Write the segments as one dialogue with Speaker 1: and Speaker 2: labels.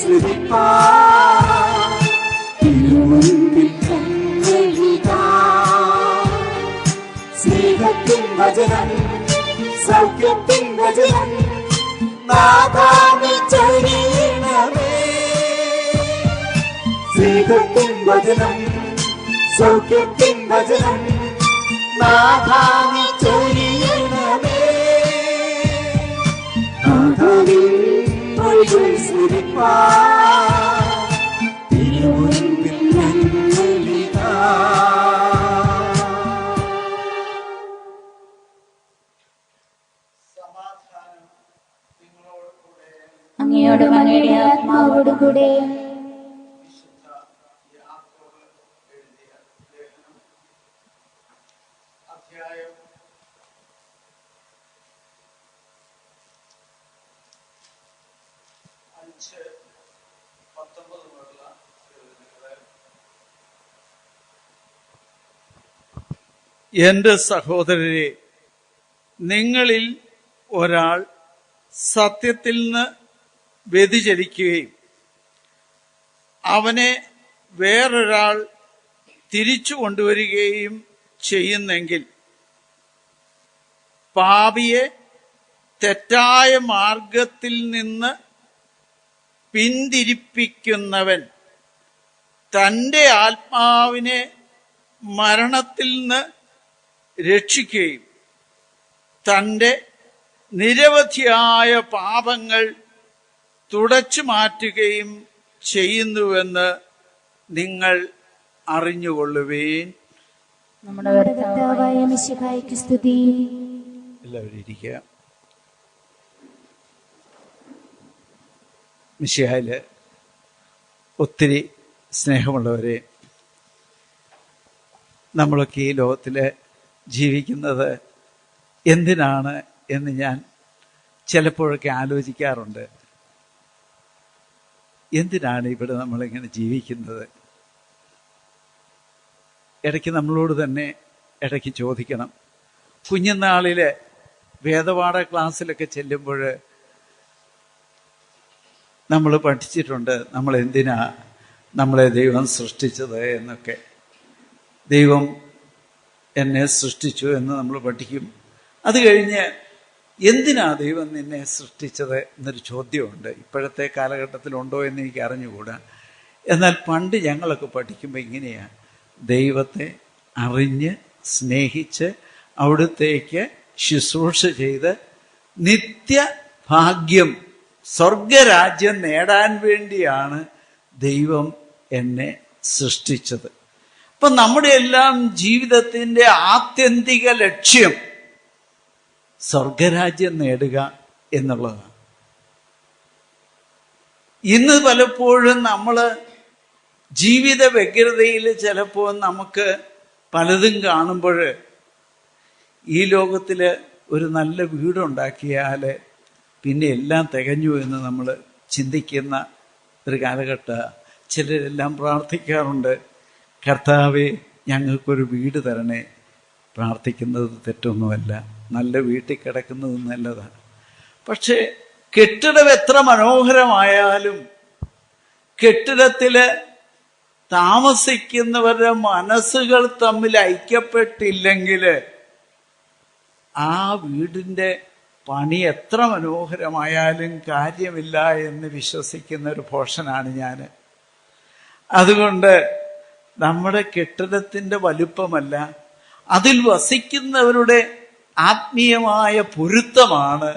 Speaker 1: സ്നേഹത്തിൻ വചനം, സൗഖ്യത്തിൻ വചനം, നാഥാ നീ ചൊരിയണമേ. സ്നേഹത്തിൻ വചനം, സൗഖ്യത്തിൻ വചനം, നാഥാ നീ ചൊരിയണമേ. നാഥാവിൽ വഴികൾ സ്മരിപ്പാൻ തിരുമുൻപിൽ ഞങ്ങളിതാ.
Speaker 2: അങ്ങയോടും അങ്ങയുടെ ആത്മാവോടും കൂടെ.
Speaker 3: എന്റെ സഹോദരരെ, നിങ്ങളിൽ ഒരാൾ സത്യത്തിൽ നിന്ന് വ്യതിചലിക്കുകയും അവനെ വേറൊരാൾ തിരിച്ചു കൊണ്ടുവരികയും ചെയ്യുന്നെങ്കിൽ പാപിയെ തെറ്റായ മാർഗത്തിൽ നിന്ന് പിന്തിരിപ്പിക്കുന്നവൻ തൻ്റെ ആത്മാവിനെ മരണത്തിൽ നിന്ന് രക്ഷിക്കുകയും തൻ്റെ നിരവധിയായ പാപങ്ങൾ തുടച്ചു മാറ്റുകയും ചെയ്യുന്നുവെന്ന് നിങ്ങൾ അറിഞ്ഞുകൊള്ളുവേൻ.
Speaker 2: നമ്മുടെ കർത്താവായ മിശിഹായ്ക്ക് സ്തുതി.
Speaker 3: എല്ലാവരും ഇരിക്കുക. മിശിഹായില് ഒത്തിരി സ്നേഹമുള്ളവരെ, നമ്മളൊക്കെ ഈ ലോകത്തിൽ ജീവിക്കുന്നത് എന്തിനാണ് എന്ന് ഞാൻ ചിലപ്പോഴൊക്കെ ആലോചിക്കാറുണ്ട്. എന്തിനാണ് ഇവിടെ നമ്മളിങ്ങനെ ജീവിക്കുന്നത്? ഇടയ്ക്ക് നമ്മളോട് തന്നെ ഇടയ്ക്ക് ചോദിക്കണം. കുഞ്ഞുനാളിൽ വേദപാഠ ക്ലാസ്സിലൊക്കെ ചെല്ലുമ്പോൾ നമ്മൾ പഠിച്ചിട്ടുണ്ട് നമ്മൾ എന്തിനാ നമ്മളെ ദൈവം സൃഷ്ടിച്ചത് എന്നൊക്കെ. ദൈവം എന്നെ സൃഷ്ടിച്ചു എന്ന് നമ്മൾ പഠിക്കും. അത് കഴിഞ്ഞ് എന്തിനാ ദൈവം നിന്നെ സൃഷ്ടിച്ചത് എന്നൊരു ചോദ്യമുണ്ട്. ഇപ്പോഴത്തെ കാലഘട്ടത്തിലുണ്ടോ എന്ന് എനിക്ക് അറിഞ്ഞുകൂടാ. എന്നാൽ പണ്ട് ഞങ്ങളൊക്കെ പഠിക്കുമ്പോൾ ഇങ്ങനെയാണ്: ദൈവത്തെ അറിഞ്ഞ് സ്നേഹിച്ച് അവിടുത്തേക്ക് ശുശ്രൂഷ ചെയ്ത് നിത്യഭാഗ്യം സ്വർഗരാജ്യം നേടാൻ വേണ്ടിയാണ് ദൈവം എന്നെ സൃഷ്ടിച്ചത്. അപ്പൊ നമ്മുടെ എല്ലാം ജീവിതത്തിന്റെ ആത്യന്തിക ലക്ഷ്യം സ്വർഗരാജ്യം നേടുക എന്നുള്ളതാണ്. ഇന്ന് പലപ്പോഴും നമ്മൾ ജീവിത വ്യഗ്രതയിൽ ചിലപ്പോൾ നമുക്ക് പലതും കാണുമ്പോൾ ഈ ലോകത്തിൽ ഒരു നല്ല വീടുണ്ടാക്കിയാൽ പിന്നെ എല്ലാം തികഞ്ഞു എന്ന് നമ്മൾ ചിന്തിക്കുന്ന ഒരു കാലഘട്ടം. ചിലരെല്ലാം പ്രാർത്ഥിക്കാറുണ്ട്, കർത്താവേ ഞങ്ങൾക്കൊരു വീട് തരണേ. പ്രാർത്ഥിക്കുന്നത് തെറ്റൊന്നുമല്ല, നല്ല വീട്ടിൽ കിടക്കുന്നത് നല്ലതാണ്. പക്ഷേ കെട്ടിടം എത്ര മനോഹരമായാലും കെട്ടിടത്തിൽ താമസിക്കുന്നവരുടെ മനസ്സുകൾ തമ്മിൽ ഐക്യപ്പെട്ടില്ലെങ്കിൽ ആ വീടിൻ്റെ പണി എത്ര മനോഹരമായാലും കാര്യമില്ല എന്ന് വിശ്വസിക്കുന്ന ഒരു പോർഷനാണ് ഞാൻ. അതുകൊണ്ട് നമ്മുടെ കെട്ടിടത്തിൻ്റെ വലുപ്പമല്ല, അതിൽ വസിക്കുന്നവരുടെ ആത്മീയമായ പൊരുത്തമാണ്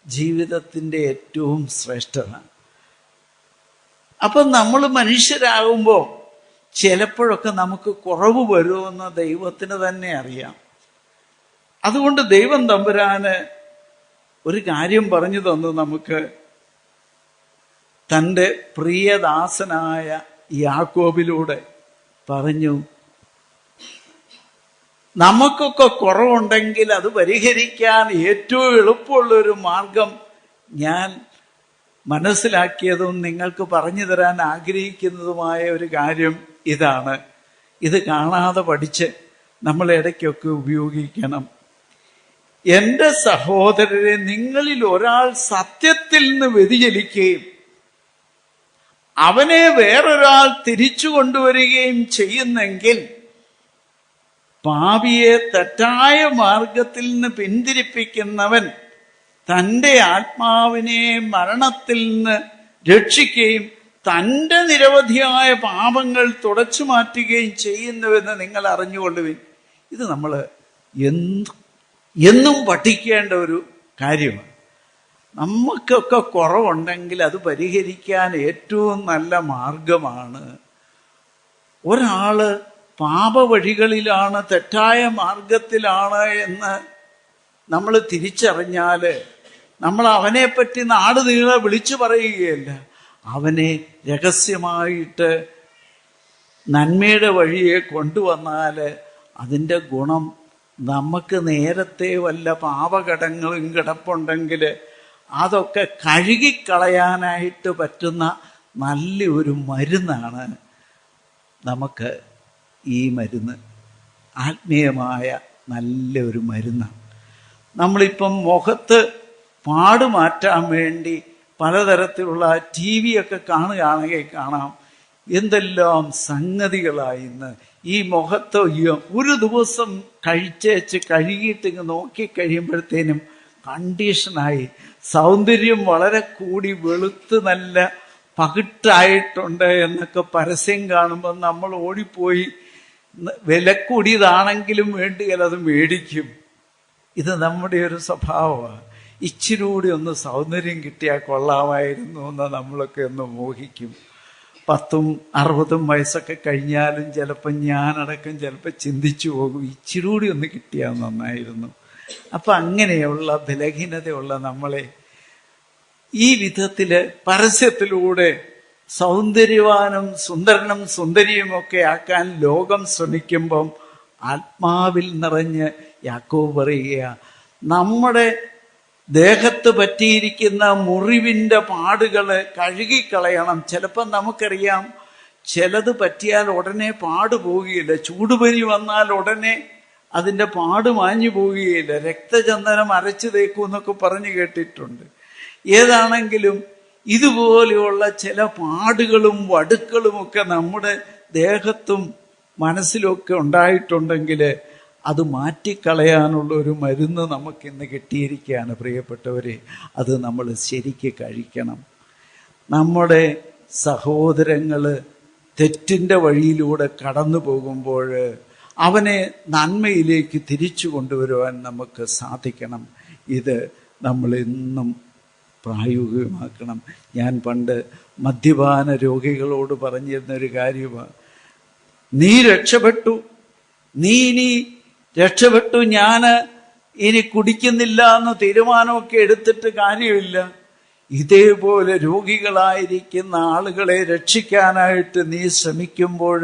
Speaker 3: ജീവിതത്തിൻ്റെ ഏറ്റവും ശ്രേഷ്ഠത. അപ്പം നമ്മൾ മനുഷ്യരാകുമ്പോൾ ചിലപ്പോഴൊക്കെ നമുക്ക് കുറവ് വരുമെന്ന് ദൈവത്തിന് തന്നെ അറിയാം. അതുകൊണ്ട് ദൈവം തമ്പുരാന് ഒരു കാര്യം പറഞ്ഞു തന്നു നമുക്ക്. തൻ്റെ പ്രിയദാസനായ യാക്കോബിലൂടെ പറഞ്ഞു, നമുക്കൊക്കെ കുറവുണ്ടെങ്കിൽ അത് പരിഹരിക്കാൻ ഏറ്റവും എളുപ്പമുള്ളൊരു മാർഗം ഞാൻ മനസ്സിലാക്കിയതും നിങ്ങൾക്ക് പറഞ്ഞു തരാൻ ആഗ്രഹിക്കുന്നതുമായ ഒരു കാര്യം ഇതാണ്. ഇത് കാണാതെ പഠിച്ച് നമ്മൾ ഇടയ്ക്കൊക്കെ ഉപയോഗിക്കണം. എൻ്റെ സഹോദരരെ, നിങ്ങളിൽ ഒരാൾ സത്യത്തിൽ നിന്ന് വ്യതിചലിക്കുകയും അവനെ വേറൊരാൾ തിരിച്ചു കൊണ്ടുവരികയും ചെയ്യുന്നെങ്കിൽ പാപിയെ തെറ്റായ മാർഗത്തിൽ നിന്ന് പിന്തിരിപ്പിക്കുന്നവൻ തൻ്റെ ആത്മാവിനെ മരണത്തിൽ നിന്ന് രക്ഷിക്കുകയും തൻ്റെ നിരവധിയായ പാപങ്ങൾ തുടച്ചു മാറ്റുകയും ചെയ്യുന്നുവെന്ന് നിങ്ങൾ അറിഞ്ഞുകൊള്ളുവിൻ. ഇത് നമ്മൾ എന്നും പഠിക്കേണ്ട ഒരു കാര്യമാണ്. നമുക്കൊക്കെ കുറവുണ്ടെങ്കിൽ അത് പരിഹരിക്കാൻ ഏറ്റവും നല്ല മാർഗമാണ് ഒരാള് പാപവഴികളിലാണ്, തെറ്റായ മാർഗത്തിലാണ് എന്ന് നമ്മൾ തിരിച്ചറിഞ്ഞാൽ നമ്മൾ അവനെപ്പറ്റി നാട് നീളെ വിളിച്ചു പറയുകയല്ല, അവനെ രഹസ്യമായിട്ട് നന്മയുടെ വഴിയെ കൊണ്ടുവന്നാൽ അതിൻ്റെ ഗുണം നമുക്ക് നേരത്തെ വല്ല പാപകടങ്ങളും കിടപ്പുണ്ടെങ്കിൽ അതൊക്കെ കഴുകിക്കളയാനായിട്ട് പറ്റുന്ന നല്ലൊരു മരുന്നാണ് നമുക്ക് ഈ മരുന്ന്. ആത്മീയമായ നല്ലൊരു മരുന്നാണ്. നമ്മളിപ്പം മുഖത്ത് പാടുമാറ്റാൻ വേണ്ടി പലതരത്തിലുള്ള TV ഒക്കെ കാണുകയാണെങ്കിൽ കാണാം എന്തെല്ലാം സംഗതികളായി ഇന്ന് ഈ മുഖത്ത്. ഒരു ദിവസം കഴിച്ചേച്ച് കഴുകിയിട്ട് നോക്കിക്കഴിയുമ്പോഴത്തേനും കണ്ടീഷനായി സൗന്ദര്യം വളരെ കൂടി വെളുത്ത് നല്ല പകിട്ടായിട്ടുണ്ട് എന്നൊക്കെ പരസ്യം കാണുമ്പോൾ നമ്മൾ ഓടിപ്പോയി വില കൂടിയതാണെങ്കിലും വേണ്ടിയാൽ അത് മേടിക്കും. ഇത് നമ്മുടെ ഒരു സ്വഭാവമാണ്. ഇച്ചിരി കൂടി ഒന്ന് സൗന്ദര്യം കിട്ടിയാൽ കൊള്ളാമായിരുന്നു എന്ന് നമ്മളൊക്കെ ഒന്ന് മോഹിക്കും. 10-60 വയസ്സൊക്കെ കഴിഞ്ഞാലും ചിലപ്പോൾ ഞാനടക്കം ചിലപ്പോൾ ചിന്തിച്ചു പോകും, ഇച്ചിരി കൂടി ഒന്ന് കിട്ടിയാൽ നന്നായിരുന്നു. അപ്പം അങ്ങനെയുള്ള ബലഹീനതയുള്ള നമ്മളെ ഈ വിധത്തില് പരസ്യത്തിലൂടെ സൗന്ദര്യവാനും സുന്ദരനും സുന്ദരിയുമൊക്കെ ആക്കാൻ ലോകം ശ്രമിക്കുമ്പം ആത്മാവിൽ നിറഞ്ഞ് യാക്കോബ് പറയുക, നമ്മുടെ ദേഹത്ത് പറ്റിയിരിക്കുന്ന മുറിവിൻ്റെ പാടുകള് കഴുകിക്കളയണം. ചിലപ്പം നമുക്കറിയാം ചിലത് പറ്റിയാൽ ഉടനെ പാട് പോവുകയില്ല. ചൂടുപനി വന്നാൽ ഉടനെ അതിൻ്റെ പാട് മാഞ്ഞു പോവുകയില്ല. രക്തചന്ദനം അരച്ചു തേക്കും എന്നൊക്കെ പറഞ്ഞു കേട്ടിട്ടുണ്ട്. ഏതാണെങ്കിലും ഇതുപോലെയുള്ള ചില പാടുകളും വടുക്കളുമൊക്കെ നമ്മുടെ ദേഹത്തും മനസ്സിലൊക്കെ ഉണ്ടായിട്ടുണ്ടെങ്കിൽ അത് മാറ്റിക്കളയാനുള്ള ഒരു മരുന്ന് നമുക്കിന്ന് കിട്ടിയിരിക്കുകയാണ് പ്രിയപ്പെട്ടവരെ. അത് നമ്മൾ ശരിക്ക് കഴിക്കണം. നമ്മുടെ സഹോദരങ്ങൾ തെറ്റിൻ്റെ വഴിയിലൂടെ കടന്നു പോകുമ്പോൾ അവനെ നന്മയിലേക്ക് തിരിച്ചു കൊണ്ടുവരുവാൻ നമുക്ക് സാധിക്കണം. ഇത് നമ്മളെന്നും പ്രായോഗികമാക്കണം. ഞാൻ പണ്ട് മദ്യപാന രോഗികളോട് പറഞ്ഞിരുന്നൊരു കാര്യമാണ്, നീ രക്ഷപ്പെട്ടു, നീ ഇനി രക്ഷപ്പെട്ടു, ഞാൻ ഇനി കുടിക്കുന്നില്ല എന്ന് തീരുമാനമൊക്കെ എടുത്തിട്ട് കാര്യമില്ല. ഇതേപോലെ രോഗികളായിരിക്കുന്ന ആളുകളെ രക്ഷിക്കാനായിട്ട് നീ ശ്രമിക്കുമ്പോൾ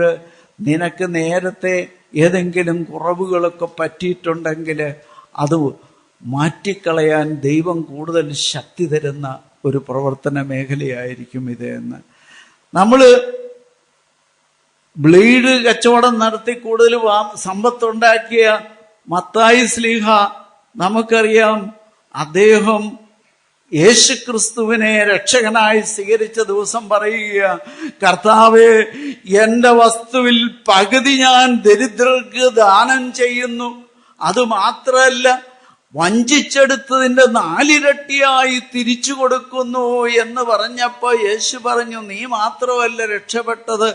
Speaker 3: നിനക്ക് നേരത്തെ ഏതെങ്കിലും കുറവുകളൊക്കെ പറ്റിയിട്ടുണ്ടെങ്കിൽ അത് മാറ്റിക്കളയാൻ ദൈവം കൂടുതൽ ശക്തി തരുന്ന ഒരു പ്രവർത്തന മേഖലയായിരിക്കും ഇത് എന്ന്. നമ്മൾ ബ്ലേഡ് കച്ചവടം നടത്തി കൂടുതൽ സമ്പത്തുണ്ടാക്കിയ മത്തായി ശ്ലീഹ നമുക്കറിയാം, അദ്ദേഹം യേശുക്രിസ്തുവിനെ രക്ഷകനായി സ്വീകരിച്ച ദിവസം പറയുക, കർത്താവേ, എൻ്റെ വസ്തുവിൽ പകുതി ഞാൻ ദരിദ്രർക്ക് ദാനം ചെയ്യുന്നു, അതുമാത്രമല്ല വഞ്ചിച്ചെടുത്തതിൻ്റെ 4 ഇരട്ടിയായി തിരിച്ചു കൊടുക്കുന്നു എന്ന് പറഞ്ഞപ്പോൾ യേശു പറഞ്ഞു, നീ മാത്രമല്ല രക്ഷപ്പെട്ടത്,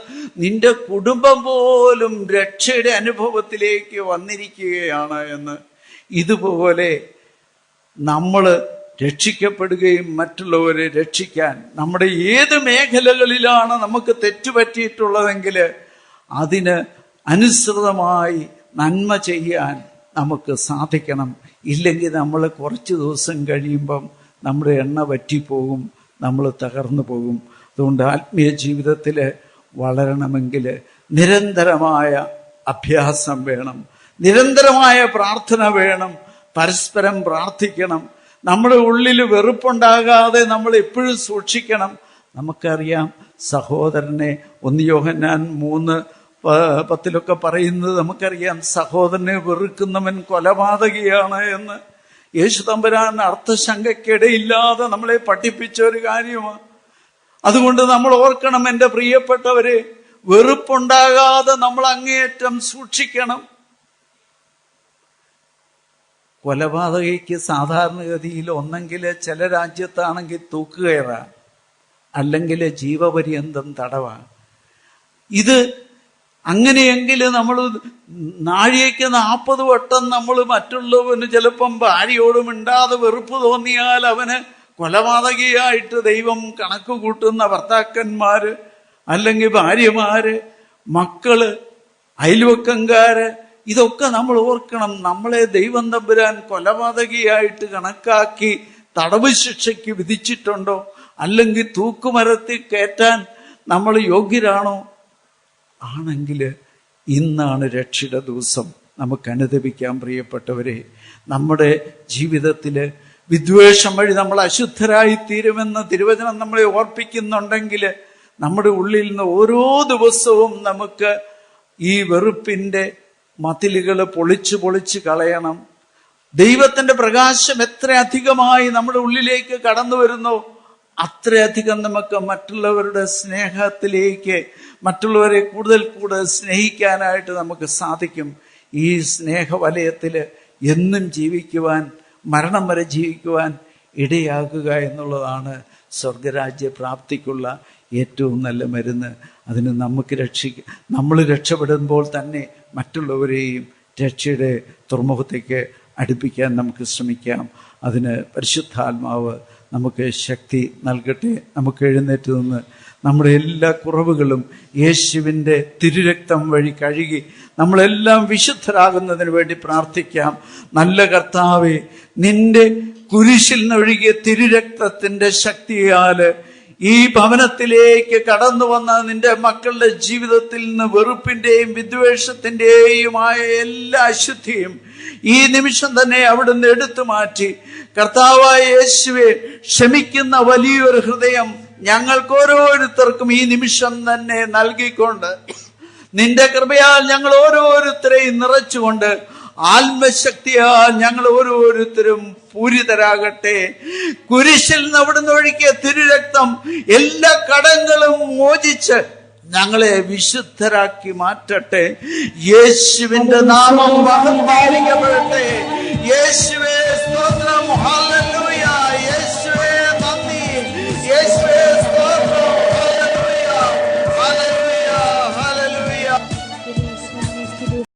Speaker 3: നിന്റെ കുടുംബം പോലും രക്ഷയുടെ അനുഭവത്തിലേക്ക് വന്നിരിക്കുകയാണ് എന്ന്. ഇതുപോലെ നമ്മൾ രക്ഷിക്കപ്പെടുകയും മറ്റുള്ളവരെ രക്ഷിക്കാൻ നമ്മുടെ ഏത് മേഖലകളിലാണ് നമുക്ക് തെറ്റുപറ്റിയിട്ടുള്ളതെങ്കിൽ അതിന് അനുസൃതമായി നന്മ ചെയ്യാൻ നമുക്ക് സാധിക്കണം. ഇല്ലെങ്കിൽ നമ്മൾ കുറച്ച് ദിവസം കഴിയുമ്പം നമ്മുടെ എണ്ണ വറ്റിപ്പോകും, നമ്മൾ തകർന്നു പോകും. അതുകൊണ്ട് ആത്മീയ ജീവിതത്തിൽ വളരണമെങ്കിൽ നിരന്തരമായ അഭ്യാസം വേണം, നിരന്തരമായ പ്രാർത്ഥന വേണം, പരസ്പരം പ്രാർത്ഥിക്കണം. നമ്മുടെ ഉള്ളിൽ വെറുപ്പുണ്ടാകാതെ നമ്മൾ എപ്പോഴും സൂക്ഷിക്കണം. നമുക്കറിയാം സഹോദരനെ 1 യോഹന്നാൻ 3:10 പറയുന്നത് നമുക്കറിയാം, സഹോദരനെ വെറുക്കുന്നവൻ കൊലപാതകിയാണ് എന്ന്. യേശു തമ്പുരാൻ അർത്ഥശങ്കയ്ക്കിടയില്ലാതെ നമ്മളെ പഠിപ്പിച്ച ഒരു കാര്യമാണ്. അതുകൊണ്ട് നമ്മൾ ഓർക്കണം, എൻ്റെ പ്രിയപ്പെട്ടവരെ, വെറുപ്പുണ്ടാകാതെ നമ്മൾ അങ്ങേയറ്റം സൂക്ഷിക്കണം. കൊലപാതകയ്ക്ക് സാധാരണഗതിയിൽ ഒന്നെങ്കിൽ ചില രാജ്യത്താണെങ്കിൽ തൂക്കുകയറാ, അല്ലെങ്കിൽ ജീവപര്യന്തം തടവാ. ഇത് അങ്ങനെയെങ്കിൽ നമ്മൾ നാഴികയ്ക്ക് 40 വട്ടം നമ്മൾ മറ്റുള്ളവന് ചിലപ്പം ഭാര്യയോട് മിണ്ടാതെ വെറുപ്പ് തോന്നിയാൽ അവന് കൊലപാതകിയായിട്ട് ദൈവം കണക്ക് കൂട്ടുന്ന ഭർത്താക്കന്മാര്, അല്ലെങ്കിൽ ഭാര്യമാര്, മക്കള്, അയൽവക്കംകാര്, ഇതൊക്കെ നമ്മൾ ഓർക്കണം. നമ്മളെ ദൈവം തമ്പുരാൻ കൊലപാതകിയായിട്ട് കണക്കാക്കി തടവ് ശിക്ഷയ്ക്ക് വിധിച്ചിട്ടുണ്ടോ? അല്ലെങ്കിൽ തൂക്കുമരത്തിൽ കയറ്റാൻ നമ്മൾ യോഗ്യരാണോ? ആണെങ്കിൽ ഇന്നാണ് രക്ഷയുടെ ദിവസം. നമുക്ക് അനുദപിക്കാൻ പ്രിയപ്പെട്ടവരെ. നമ്മുടെ ജീവിതത്തിൽ വിദ്വേഷം വഴി നമ്മൾ അശുദ്ധരായി തീരുമെന്ന് തിരുവചനം നമ്മളെ ഓർപ്പിക്കുന്നുണ്ടെങ്കിൽ നമ്മുടെ ഉള്ളിൽ നിന്ന് ഓരോ ദിവസവും നമുക്ക് ഈ വെറുപ്പിന്റെ മതിലുകൾ പൊളിച്ച് കളയണം. ദൈവത്തിന്റെ പ്രകാശം എത്ര അധികമായി നമ്മുടെ ഉള്ളിലേക്ക് കടന്നു വരുന്നോ അത്രയധികം നമുക്ക് മറ്റുള്ളവരുടെ സ്നേഹത്തിലേക്ക്, മറ്റുള്ളവരെ കൂടുതൽ സ്നേഹിക്കാനായിട്ട് നമുക്ക് സാധിക്കും. ഈ സ്നേഹവലയത്തിൽ എന്നും ജീവിക്കുവാൻ, മരണം വരെ ജീവിക്കുവാൻ ഇടയാകുക എന്നുള്ളതാണ് സ്വർഗരാജ്യ പ്രാപ്തിക്കുള്ള ഏറ്റവും നല്ല മരുന്ന്. അതിന് നമ്മൾ രക്ഷപ്പെടുമ്പോൾ തന്നെ മറ്റുള്ളവരെയും രക്ഷയുടെ തുറമുഖത്തേക്ക് അടുപ്പിക്കാൻ നമുക്ക് ശ്രമിക്കാം. അതിന് പരിശുദ്ധാത്മാവ് നമുക്ക് ശക്തി നൽകട്ടെ. നമുക്ക് എഴുന്നേറ്റ് നിന്ന് നമ്മുടെ എല്ലാ കുറവുകളും യേശുവിൻ്റെ തിരുരക്തം വഴി കഴുകി നമ്മളെല്ലാം വിശുദ്ധരാകുന്നതിന് വേണ്ടി പ്രാർത്ഥിക്കാം. നല്ല കർത്താവേ, നിന്റെ കുരിശിൽ നിന്നൊഴുകിയ തിരുരക്തത്തിന്റെ ശക്തിയാൽ ഈ ഭവനത്തിലേക്ക് കടന്നു വന്ന നിന്റെ മക്കളുടെ ജീവിതത്തിൽ നിന്ന് വെറുപ്പിന്റെയും വിദ്വേഷത്തിന്റെയുമായ എല്ലാ അശുദ്ധിയും ഈ നിമിഷം തന്നെ അവിടുന്ന് എടുത്തു മാറ്റി, കർത്താവായ യേശുവെ, ക്ഷമിക്കുന്ന വലിയൊരു ഹൃദയം ഞങ്ങൾക്ക് ഓരോരുത്തർക്കും ഈ നിമിഷം തന്നെ നൽകിക്കൊണ്ട്, നിന്റെ കൃപയാൽ ഞങ്ങൾ ഓരോരുത്തരെയും നിറച്ചുകൊണ്ട്, ആത്മശക്തിയാൽ ഞങ്ങൾ ഓരോരുത്തരും പൂരിതരാകട്ടെ. കുരിശിൽ നിന്ന് അവിടുന്ന് ഒഴുക്കിയ തിരുരക്തം എല്ലാ കടങ്ങളും മോചിച്ച് ഞങ്ങളെ വിശുദ്ധരാക്കി മാറ്റട്ടെ. യേശുവിന്റെ നാമം മഹത്വീകരിക്കപ്പെടട്ടെ. യേശു